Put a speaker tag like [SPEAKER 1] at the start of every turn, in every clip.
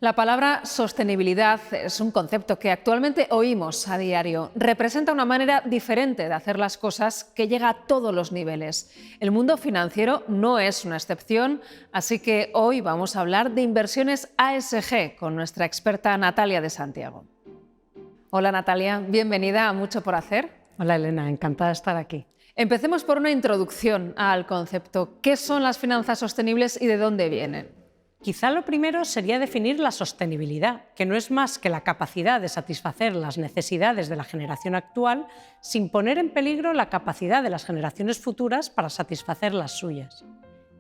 [SPEAKER 1] La palabra sostenibilidad es un concepto que actualmente oímos a diario. Representa una manera diferente de hacer las cosas que llega a todos los niveles. El mundo financiero no es una excepción, así que hoy vamos a hablar de inversiones ASG con nuestra experta Natalia de Santiago. Hola Natalia, bienvenida a Mucho por Hacer.
[SPEAKER 2] Hola Elena, encantada de estar aquí.
[SPEAKER 1] Empecemos por una introducción al concepto. ¿Qué son las finanzas sostenibles y de dónde vienen?
[SPEAKER 2] Quizá lo primero sería definir la sostenibilidad, que no es más que la capacidad de satisfacer las necesidades de la generación actual sin poner en peligro la capacidad de las generaciones futuras para satisfacer las suyas.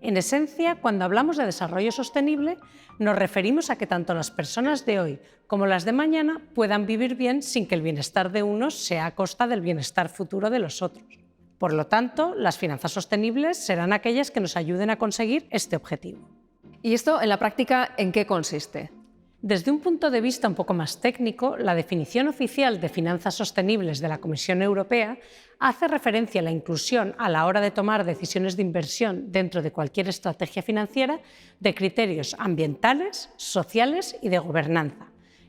[SPEAKER 2] En esencia, cuando hablamos de desarrollo sostenible, nos referimos a que tanto las personas de hoy como las de mañana puedan vivir bien sin que el bienestar de unos sea a costa del bienestar futuro de los otros. Por lo tanto, las finanzas sostenibles serán aquellas que nos ayuden a conseguir este objetivo.
[SPEAKER 1] ¿Y esto en la práctica en qué consiste?
[SPEAKER 2] Desde un punto de vista un poco más técnico, la definición oficial de finanzas sostenibles de la Comisión Europea hace referencia a la inclusión a la hora de tomar decisiones de inversión dentro de cualquier estrategia financiera de criterios ambientales, sociales y de gobernanza.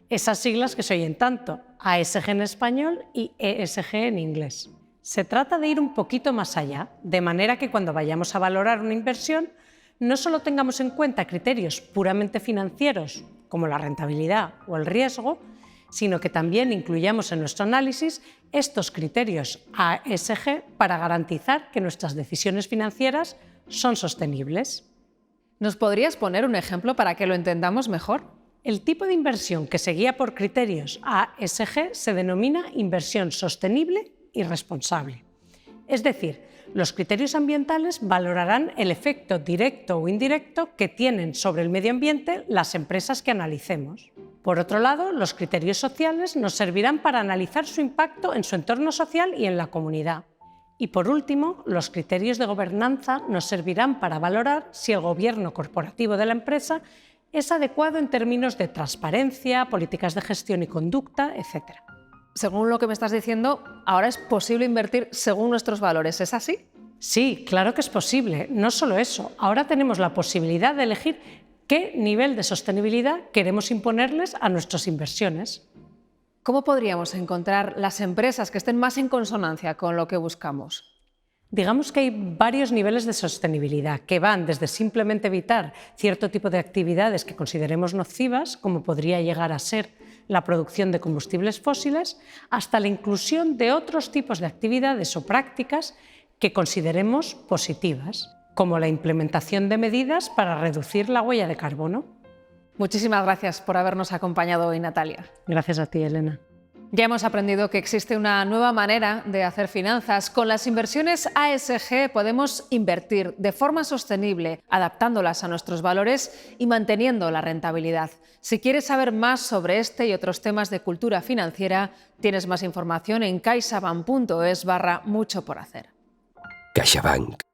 [SPEAKER 2] Esas siglas que se oyen tanto, ASG en español y ESG en inglés. Se trata de ir un poquito más allá, de manera que cuando vayamos a valorar una inversión, no solo tengamos en cuenta criterios puramente financieros, como la rentabilidad o el riesgo, sino que también incluyamos en nuestro análisis estos criterios ASG para garantizar que nuestras decisiones financieras son sostenibles.
[SPEAKER 1] ¿Nos podrías poner un ejemplo para que lo entendamos mejor?
[SPEAKER 2] El tipo de inversión que se guía por criterios ASG se denomina inversión sostenible y responsable. Es decir, los criterios ambientales valorarán el efecto directo o indirecto que tienen sobre el medio ambiente las empresas que analicemos. Por otro lado, los criterios sociales nos servirán para analizar su impacto en su entorno social y en la comunidad. Y por último, los criterios de gobernanza nos servirán para valorar si el gobierno corporativo de la empresa es adecuado en términos de transparencia, políticas de gestión y conducta, etc.
[SPEAKER 1] Según lo que me estás diciendo, ahora es posible invertir según nuestros valores, ¿es así?
[SPEAKER 2] Sí, claro que es posible. No solo eso, ahora tenemos la posibilidad de elegir qué nivel de sostenibilidad queremos imponerles a nuestras inversiones.
[SPEAKER 1] ¿Cómo podríamos encontrar las empresas que estén más en consonancia con lo que buscamos?
[SPEAKER 2] Digamos que hay varios niveles de sostenibilidad que van desde simplemente evitar cierto tipo de actividades que consideremos nocivas, como podría llegar a ser la producción de combustibles fósiles, hasta la inclusión de otros tipos de actividades o prácticas que consideremos positivas, como la implementación de medidas para reducir la huella de carbono.
[SPEAKER 1] Muchísimas gracias por habernos acompañado hoy, Natalia.
[SPEAKER 2] Gracias a ti, Elena.
[SPEAKER 1] Ya hemos aprendido que existe una nueva manera de hacer finanzas. Con las inversiones ASG podemos invertir de forma sostenible, adaptándolas a nuestros valores y manteniendo la rentabilidad. Si quieres saber más sobre este y otros temas de cultura financiera, tienes más información en caixabank.es/mucho por hacer.
[SPEAKER 3] CaixaBank.